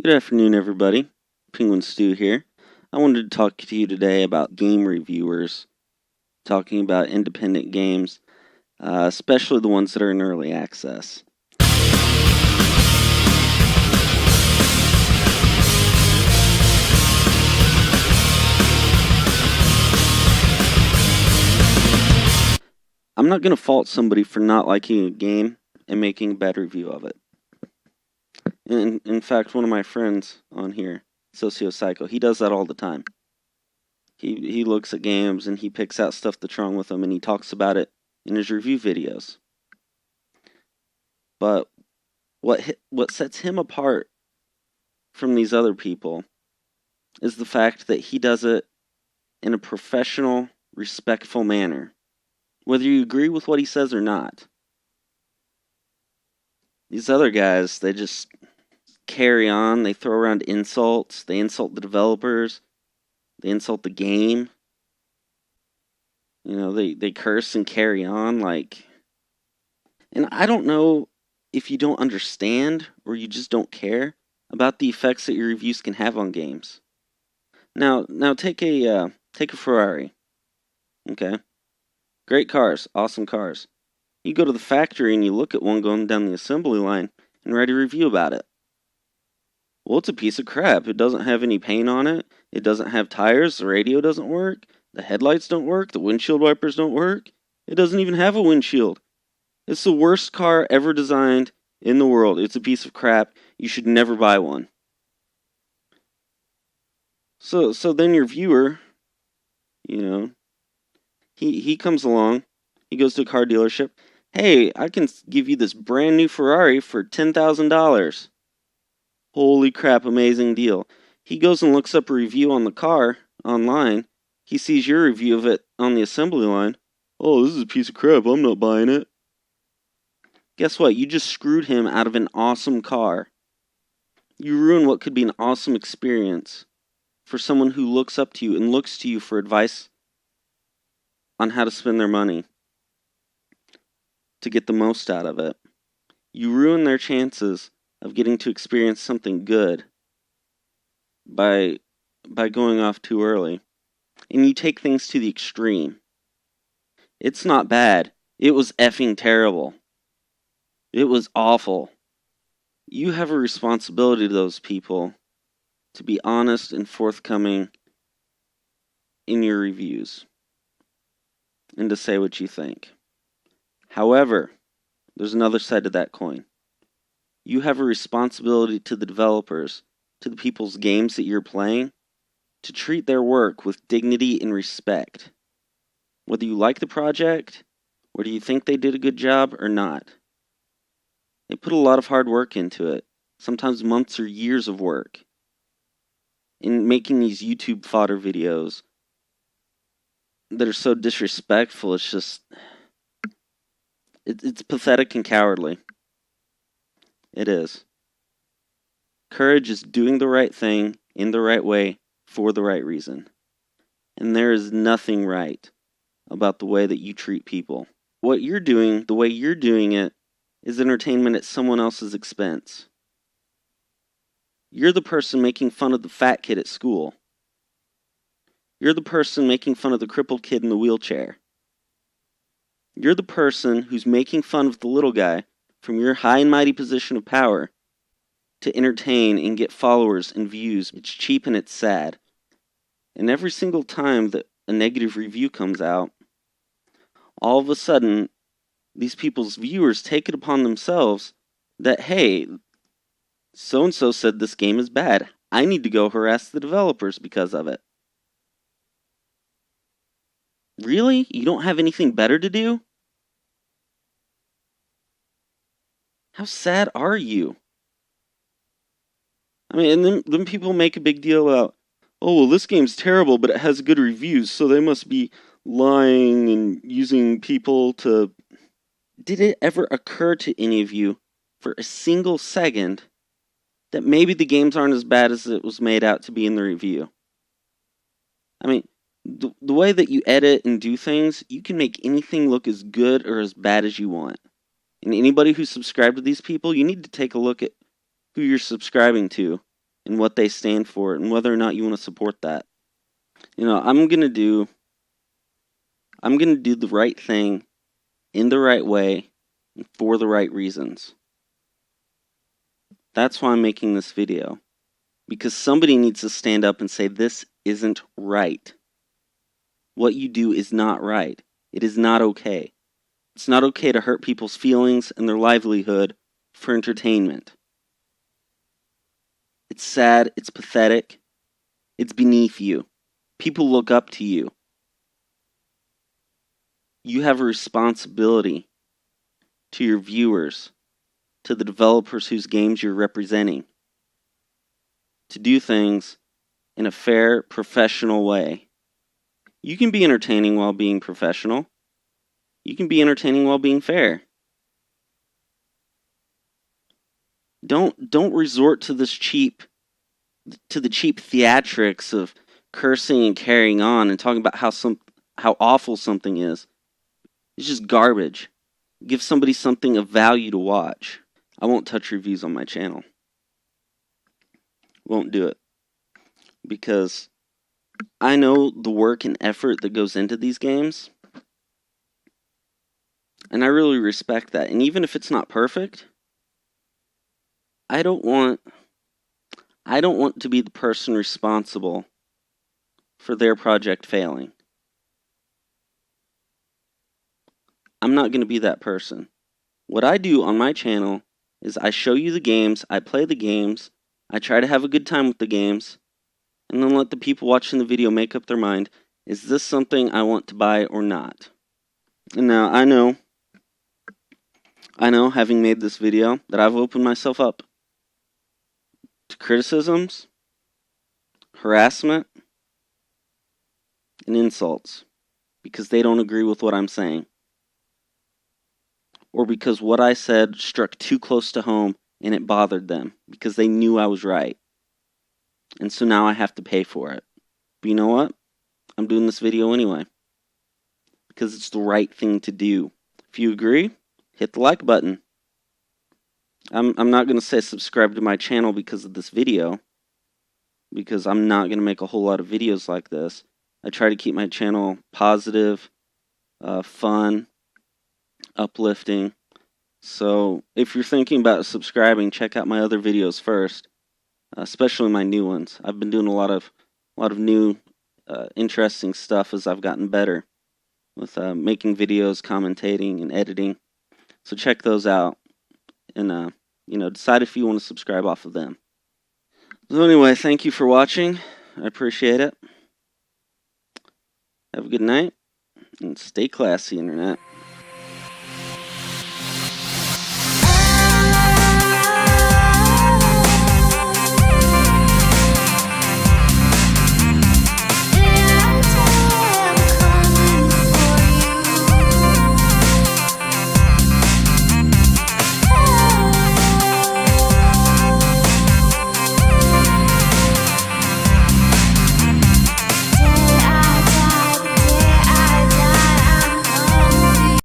Good afternoon, everybody. Penguin Stew here. I wanted to talk to you today about game reviewers, talking about independent games, especially the ones that are in early access. I'm not going to fault somebody for not liking a game and making a bad review of it. In fact, one of my friends on here, Socio-Psycho, he does that all the time. He looks at games and he picks out stuff that's wrong with them and he talks about it in his review videos. But what sets him apart from these other people is the fact that he does it in a professional, respectful manner, whether you agree with what he says or not. These other guys, they just carry on, they throw around insults, they insult the developers, they insult the game. You know, they curse and carry on like... And I don't know if you don't understand or you just don't care about the effects that your reviews can have on games. Now take a Ferrari. Okay? Great cars, awesome cars. You go to the factory and you look at one going down the assembly line and write a review about it. Well, it's a piece of crap. It doesn't have any paint on it. It doesn't have tires. The radio doesn't work. The headlights don't work. The windshield wipers don't work. It doesn't even have a windshield. It's the worst car ever designed in the world. It's a piece of crap. You should never buy one. So then your viewer, you know, he comes along. He goes to a car dealership. Hey, I can give you this brand new Ferrari for $10,000. Holy crap, amazing deal. He goes and looks up a review on the car online. He sees your review of it on the assembly line. Oh, this is a piece of crap. I'm not buying it. Guess what? You just screwed him out of an awesome car. You ruined what could be an awesome experience for someone who looks up to you and looks to you for advice on how to spend their money to get the most out of it. You ruin their chances of getting to experience something good by going off too early. And you take things to the extreme. It's not bad. It was effing terrible. It was awful. You have a responsibility to those people to be honest and forthcoming in your reviews and to say what you think. However, there's another side to that coin. You have a responsibility to the developers, to the people's games that you're playing, to treat their work with dignity and respect. Whether you like the project, whether you think they did a good job or not. They put a lot of hard work into it, sometimes months or years of work, in making these YouTube fodder videos that are so disrespectful. It's just... It's pathetic and cowardly. It is. Courage is doing the right thing in the right way for the right reason. And there is nothing right about the way that you treat people. What you're doing, the way you're doing it, is entertainment at someone else's expense. You're the person making fun of the fat kid at school. You're the person making fun of the crippled kid in the wheelchair. You're the person who's making fun of the little guy from your high and mighty position of power to entertain and get followers and views. It's cheap and it's sad. And every single time that a negative review comes out, all of a sudden, these people's viewers take it upon themselves that, hey, so-and-so said this game is bad. I need to go harass the developers because of it. Really? You don't have anything better to do? How sad are you? I mean, and then people make a big deal about, oh, well, this game's terrible, but it has good reviews, so they must be lying and using people to... Did it ever occur to any of you for a single second that maybe the games aren't as bad as it was made out to be in the review? I mean, the way that you edit and do things, you can make anything look as good or as bad as you want. And anybody who's subscribed to these people, you need to take a look at who you're subscribing to and what they stand for and whether or not you want to support that. You know, I'm going to do the right thing in the right way and for the right reasons. That's why I'm making this video. Because somebody needs to stand up and say, this isn't right. What you do is not right. It is not okay. It's not okay to hurt people's feelings and their livelihood for entertainment. It's sad, it's pathetic, it's beneath you. People look up to you. You have a responsibility to your viewers, to the developers whose games you're representing, to do things in a fair, professional way. You can be entertaining while being professional. You can be entertaining while being fair. Don't resort to the cheap theatrics of cursing and carrying on and talking about how awful something is. It's just garbage. Give somebody something of value to watch. I won't touch reviews on my channel. Won't do it. Because I know the work and effort that goes into these games. And I really respect that. And even if it's not perfect, I don't want to be the person responsible for their project failing. I'm not going to be that person. What I do on my channel is I show you the games, I play the games, I try to have a good time with the games, and then let the people watching the video make up their mind, is this something I want to buy or not? And now, I know, having made this video, that I've opened myself up to criticisms, harassment, and insults, because they don't agree with what I'm saying. Or because what I said struck too close to home and it bothered them, because they knew I was right. And so now I have to pay for it. But you know what? I'm doing this video anyway. Because it's the right thing to do. If you agree, hit the like button. I'm not going to say subscribe to my channel because of this video. Because I'm not going to make a whole lot of videos like this. I try to keep my channel positive, fun, uplifting. So if you're thinking about subscribing, check out my other videos first. Especially my new ones. I've been doing a lot of new interesting stuff as I've gotten better with making videos, commentating, and editing. So check those out, and decide if you want to subscribe off of them. So anyway, thank you for watching. I appreciate it. Have a good night, and stay classy, Internet.